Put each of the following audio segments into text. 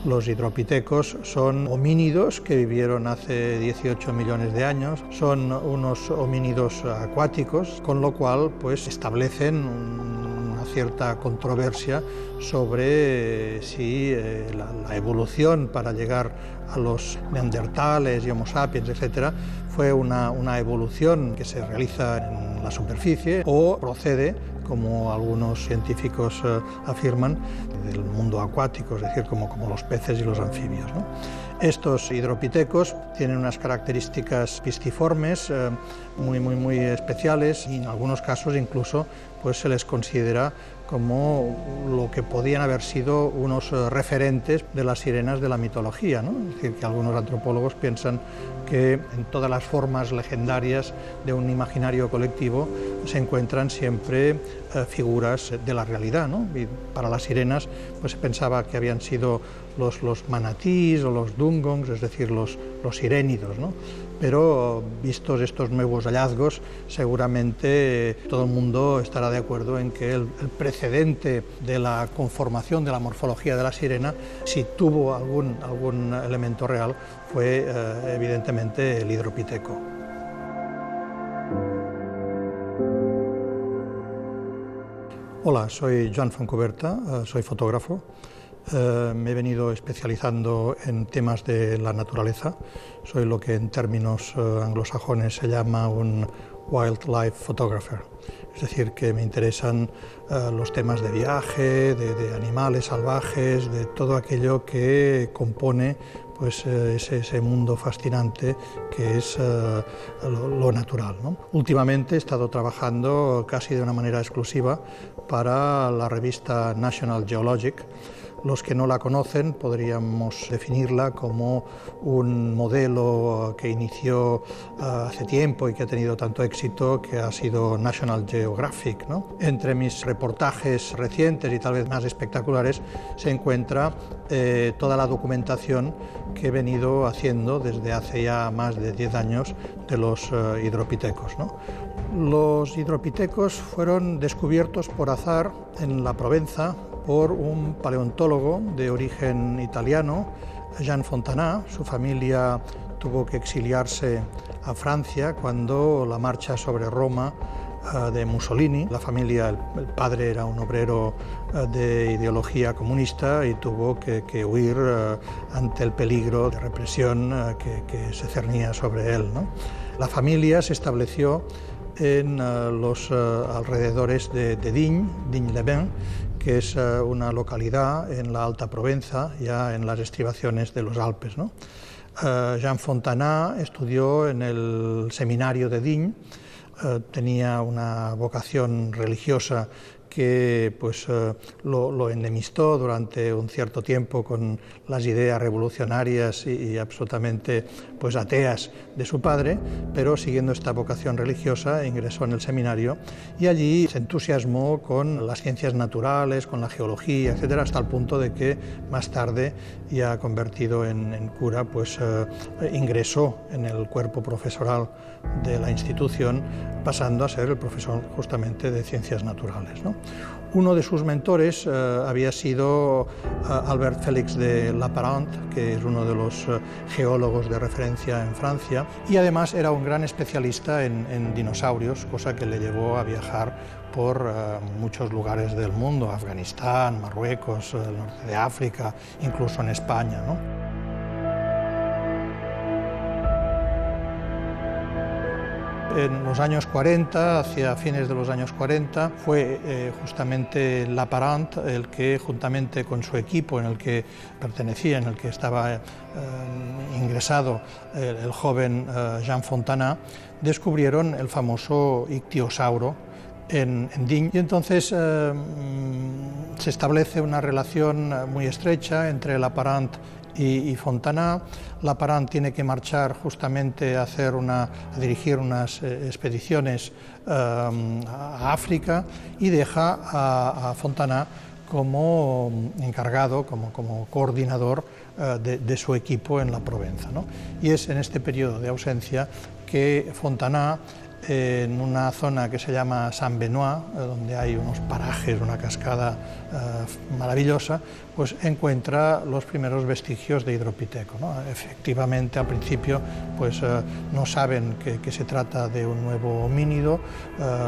Los hidropitecos son homínidos que vivieron hace 18 millones de años, son unos homínidos acuáticos, con lo cual pues establecen una cierta controversia sobre si la evolución para llegar a los neandertales y homo sapiens, etc., fue una evolución que se realiza en la superficie o procede, como algunos científicos afirman, del mundo acuático, es decir, como los peces y los anfibios, ¿no? Estos hidropitecos tienen unas características pisciformes muy especiales y en algunos casos incluso pues, se les considera como lo que podían haber sido unos referentes de las sirenas de la mitología, ¿no? Es decir, que algunos antropólogos piensan que en todas las formas legendarias de un imaginario colectivo se encuentran siempre figuras de la realidad, ¿no? Y para las sirenas pues, se pensaba que habían sido los manatís o los dungongs, es decir, los sirénidos, ¿no? Pero vistos estos nuevos hallazgos, seguramente todo el mundo estará de acuerdo en que el precedente de la conformación de la morfología de la sirena, si tuvo algún elemento real, fue evidentemente el hidropiteco. Hola, soy Joan Fontcuberta, soy fotógrafo. Me he venido especializando en temas de la naturaleza. Soy lo que en términos anglosajones se llama un wildlife photographer. Es decir, que me interesan los temas de viaje, de animales salvajes, de todo aquello que compone pues, ese mundo fascinante que es lo natural, ¿no? Últimamente he estado trabajando casi de una manera exclusiva para la revista National Geologic. Los que no la conocen podríamos definirla como un modelo que inició hace tiempo y que ha tenido tanto éxito que ha sido National Geographic, ¿no? Entre mis reportajes recientes y tal vez más espectaculares se encuentra toda la documentación que he venido haciendo desde hace ya más de 10 años de los hidropitecos, ¿no? Los hidropitecos fueron descubiertos por azar en la Provenza por un paleontólogo de origen italiano, Jean Fontana. Su familia tuvo que exiliarse a Francia cuando la marcha sobre Roma de Mussolini. La familia, el padre era un obrero de ideología comunista y tuvo que huir ante el peligro de represión que se cernía sobre él, ¿no? La familia se estableció en los alrededores de Digne-les-Bains, que es una localidad en la Alta Provenza, ya en las estribaciones de los Alpes, ¿no? Jean Fontana estudió en el seminario de Digne, tenía una vocación religiosa que pues, lo enemistó durante un cierto tiempo con las ideas revolucionarias y absolutamente pues, ateas de su padre, pero siguiendo esta vocación religiosa ingresó en el seminario y allí se entusiasmó con las ciencias naturales, con la geología, etcétera, hasta el punto de que más tarde, ya convertido en cura, pues, ingresó en el cuerpo profesoral de la institución, pasando a ser el profesor justamente de ciencias naturales, ¿no? Uno de sus mentores había sido Albert Félix de Lapparent, que es uno de los geólogos de referencia en Francia, y además era un gran especialista en dinosaurios, cosa que le llevó a viajar por muchos lugares del mundo, Afganistán, Marruecos, el norte de África, incluso en España, ¿no? En los años 40, hacia fines de los años 40, fue justamente Lapparent el que, juntamente con su equipo en el que pertenecía, en el que estaba ingresado el joven Jean Fontana, descubrieron el famoso ictiosauro en Digne. Y entonces se establece una relación muy estrecha entre Lapparent y Fontana. Lapparent tiene que marchar justamente a dirigir unas expediciones a África y deja a Fontana como encargado, como coordinador de su equipo en la Provenza, ¿no? Y es en este periodo de ausencia que Fontana en una zona que se llama Saint-Benoît, donde hay unos parajes, una cascada maravillosa, pues encuentra los primeros vestigios de Hydropithecus, ¿no? Efectivamente, al principio pues no saben que se trata de un nuevo homínido,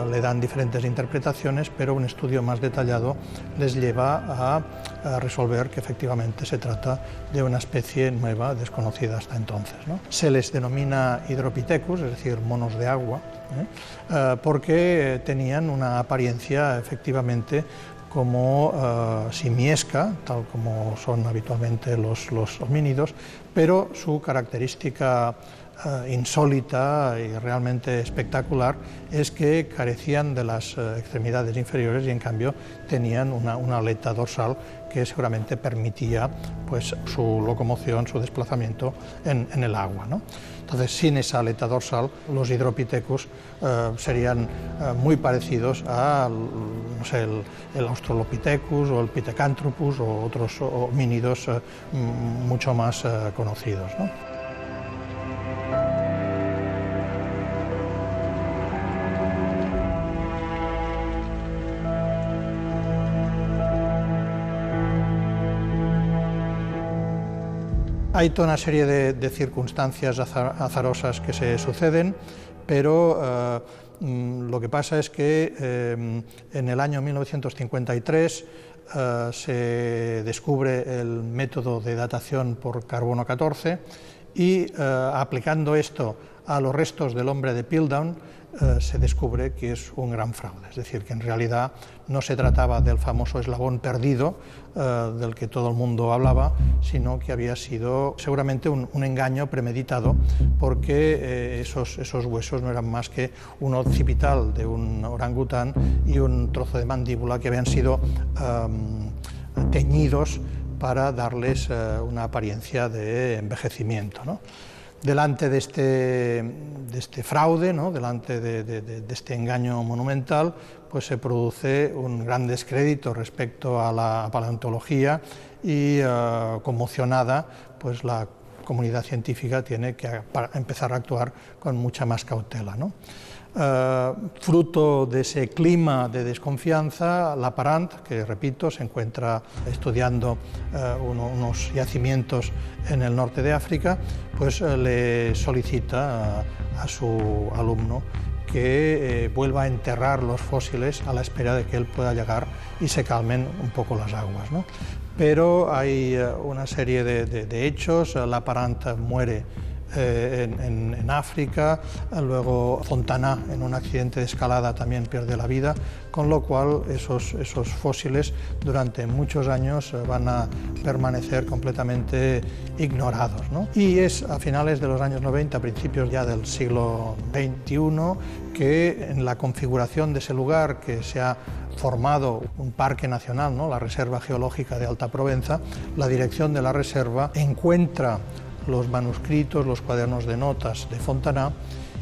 le dan diferentes interpretaciones, pero un estudio más detallado les lleva a resolver que efectivamente se trata de una especie nueva, desconocida hasta entonces, ¿no? Se les denomina Hydropithecus, es decir, monos de agua, porque tenían una apariencia efectivamente como simiesca, tal como son habitualmente los homínidos, pero su característica insólita y realmente espectacular es que carecían de las extremidades inferiores y en cambio tenían una aleta dorsal que seguramente permitía pues, su locomoción, su desplazamiento en el agua, ¿no? Entonces, sin esa aleta dorsal, los Hydropithecus serían muy parecidos a, no sé, el Australopithecus o el Pithecanthropus o otros homínidos mucho más conocidos, ¿no? Hay toda una serie de circunstancias azarosas que se suceden, pero lo que pasa es que en el año 1953 se descubre el método de datación por carbono 14 y aplicando esto a los restos del hombre de Piltdown se descubre que es un gran fraude, es decir, que en realidad no se trataba del famoso eslabón perdido del que todo el mundo hablaba, sino que había sido seguramente un engaño premeditado, porque esos huesos no eran más que un occipital de un orangután y un trozo de mandíbula que habían sido teñidos para darles una apariencia de envejecimiento, ¿no? Delante de este fraude, ¿no? Delante de este engaño monumental, pues se produce un gran descrédito respecto a la paleontología y conmocionada, pues la comunidad científica tiene que empezar a actuar con mucha más cautela, ¿no? Fruto de ese clima de desconfianza, Laparant, que repito, se encuentra estudiando unos yacimientos en el norte de África, pues le solicita a su alumno que vuelva a enterrar los fósiles a la espera de que él pueda llegar y se calmen un poco las aguas, ¿no? Pero hay una serie de hechos. Laparant muere en África, luego Fontana en un accidente de escalada también pierde la vida, con lo cual esos fósiles durante muchos años van a permanecer completamente ignorados, ¿no? Y es a finales de los años 90, principios ya del siglo XXI, que en la configuración de ese lugar que se ha formado un parque nacional, ¿no? La Reserva Geológica de Alta Provenza, la dirección de la reserva encuentra los manuscritos, los cuadernos de notas de Fontana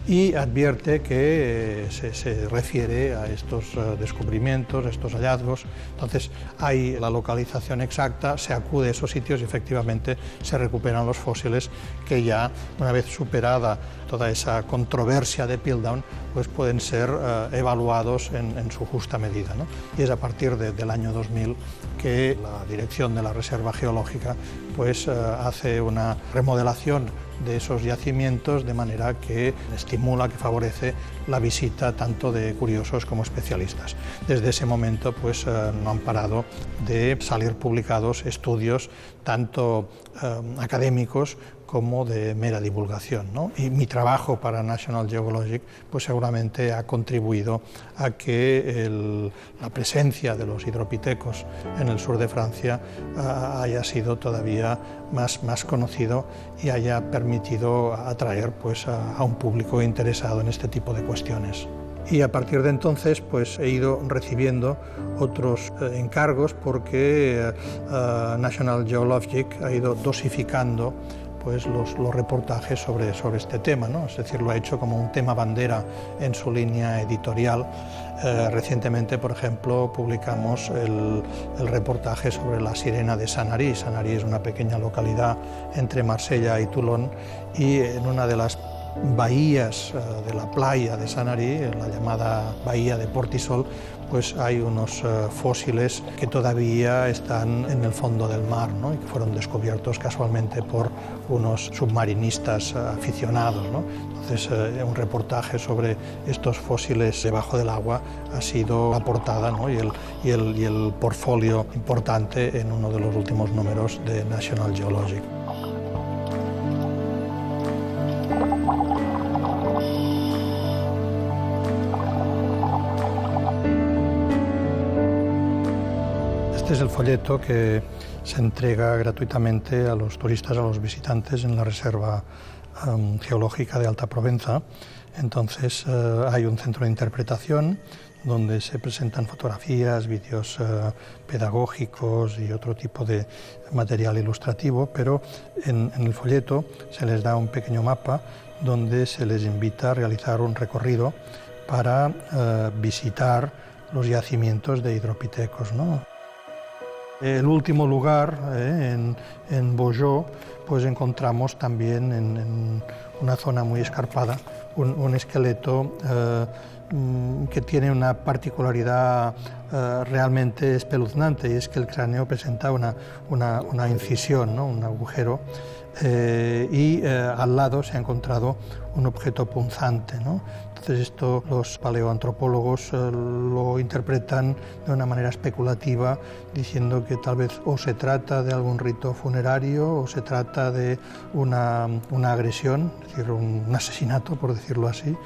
y advierte que se refiere a estos descubrimientos, a estos hallazgos. Entonces hay la localización exacta, se acude a esos sitios y efectivamente se recuperan los fósiles que ya, una vez superada toda esa controversia de Piltdown, pues pueden ser evaluados en su justa medida, ¿no? Y es a partir del año 2000 que la dirección de la Reserva Geológica pues hace una remodelación de esos yacimientos de manera que estimula, que favorece la visita tanto de curiosos como especialistas. Desde ese momento pues no han parado de salir publicados estudios tanto académicos como de mera divulgación, ¿no? Y mi trabajo para National Geographic pues seguramente ha contribuido a que la presencia de los hidropithecos en el sur de Francia haya sido todavía más conocido y haya permitido atraer pues a un público interesado en este tipo de cuestiones. Y a partir de entonces pues he ido recibiendo otros encargos porque National Geographic ha ido dosificando pues los reportajes sobre este tema, ¿no? Es decir, lo ha hecho como un tema bandera en su línea editorial. Recientemente, por ejemplo, publicamos el reportaje sobre la sirena de Sanary. Sanary es una pequeña localidad entre Marsella y Toulon y en una de las bahías de la playa de Sanary, en la llamada bahía de Portisol, pues hay unos fósiles que todavía están en el fondo del mar, ¿no? Y que fueron descubiertos casualmente por unos submarinistas aficionados, ¿no? Entonces, un reportaje sobre estos fósiles debajo del agua ha sido la portada, ¿no? y el portfolio importante en uno de los últimos números de National Geologic. Este es el folleto que se entrega gratuitamente a los turistas, a los visitantes en la Reserva Geológica de Alta Provenza. Entonces hay un centro de interpretación donde se presentan fotografías, vídeos pedagógicos y otro tipo de material ilustrativo, pero en el folleto se les da un pequeño mapa donde se les invita a realizar un recorrido para visitar los yacimientos de hidropitecos, ¿no? El último lugar, en Beaujeu, pues encontramos también en una zona muy escarpada un esqueleto que tiene una particularidad realmente espeluznante, y es que el cráneo presenta una incisión, ¿no? Un agujero, y al lado se ha encontrado un objeto punzante, ¿no? Entonces esto los paleoantropólogos lo interpretan de una manera especulativa, diciendo que tal vez o se trata de algún rito funerario o se trata de una agresión, es decir, un asesinato, por decirlo así,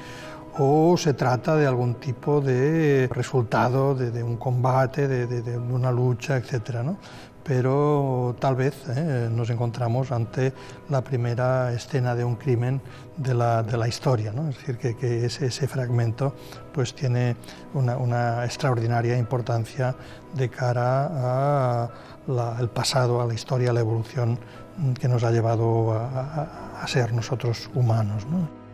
o se trata de algún tipo de resultado de un combate, de una lucha, etcétera, ¿no? Pero tal vez nos encontramos ante la primera escena de un crimen de la historia, ¿no? Es decir, que ese fragmento pues tiene una extraordinaria importancia de cara al pasado, a la historia, a la evolución que nos ha llevado a ser nosotros humanos, ¿no?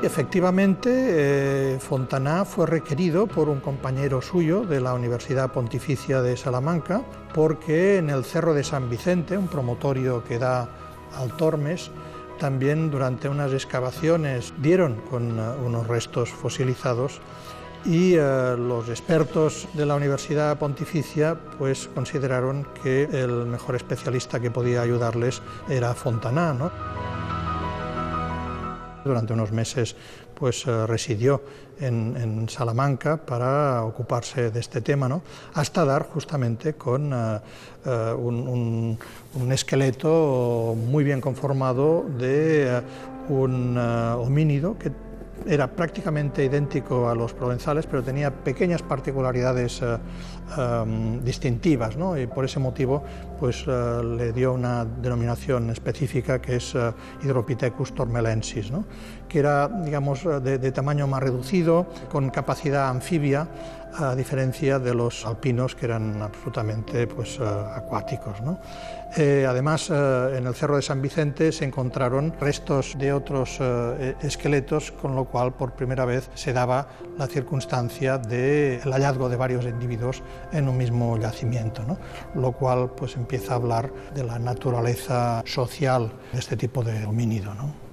Efectivamente, Fontana fue requerido por un compañero suyo de la Universidad Pontificia de Salamanca, porque en el Cerro de San Vicente, un promontorio que da al Tormes, también durante unas excavaciones dieron con unos restos fosilizados, y los expertos de la Universidad Pontificia pues consideraron que el mejor especialista que podía ayudarles era Fontana, ¿no? Durante unos meses pues residió en Salamanca para ocuparse de este tema, ¿no? Hasta dar justamente con un esqueleto muy bien conformado de un homínido que era prácticamente idéntico a los provenzales, pero tenía pequeñas particularidades distintivas, ¿no? Y por ese motivo pues, le dio una denominación específica que es Hydropithecus tormelensis, ¿no? Que era, digamos, de tamaño más reducido, con capacidad anfibia, a diferencia de los alpinos, que eran absolutamente pues, acuáticos, ¿no? Además, en el Cerro de San Vicente se encontraron restos de otros esqueletos, con lo cual por primera vez se daba la circunstancia del hallazgo de varios individuos en un mismo yacimiento, ¿no? Lo cual pues, empieza a hablar de la naturaleza social de este tipo de homínido, ¿no?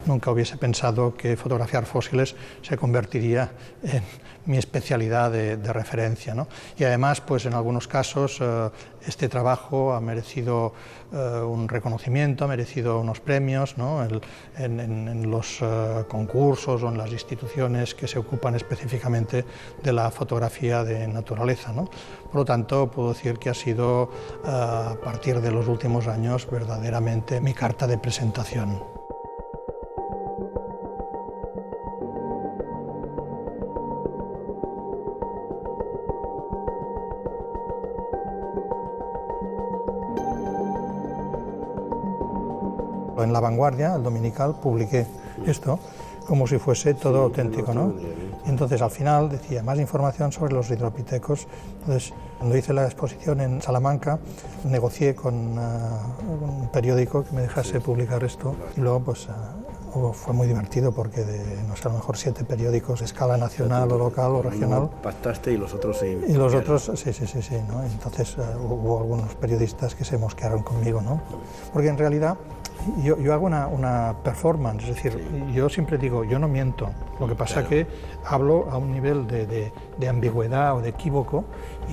Nunca hubiese pensado que fotografiar fósiles se convertiría en mi especialidad de referencia, ¿no? Y además, pues en algunos casos, este trabajo ha merecido un reconocimiento, ha merecido unos premios, ¿no? En los concursos o en las instituciones que se ocupan específicamente de la fotografía de naturaleza, ¿no? Por lo tanto, puedo decir que ha sido, a partir de los últimos años, verdaderamente mi carta de presentación. En La Vanguardia, el dominical, publiqué esto como si fuese todo auténtico, ¿no? Y entonces al final decía más información sobre los hidropithecos. Entonces, cuando hice la exposición en Salamanca, negocié con un periódico que me dejase publicar esto, y luego pues fue muy divertido porque no sé, a lo mejor 7 periódicos de escala nacional o local o regional. Pactaste y los otros sí. Y los otros, sí, ¿no? Entonces hubo algunos periodistas que se mosquearon conmigo, ¿no? Porque en realidad yo hago una performance, es decir, yo siempre digo, yo no miento, lo que pasa que hablo a un nivel de ambigüedad o de equívoco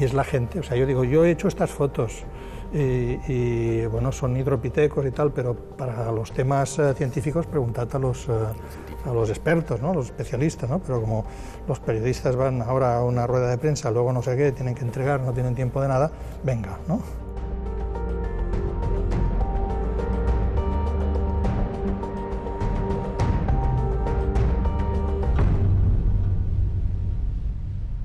y es la gente, o sea, yo digo, yo he hecho estas fotos y bueno, son hidropitecos y tal, pero para los temas científicos preguntad a los expertos, ¿no? Los especialistas, ¿no? Pero como los periodistas van ahora a una rueda de prensa, luego no sé qué, tienen que entregar, no tienen tiempo de nada, venga, ¿no?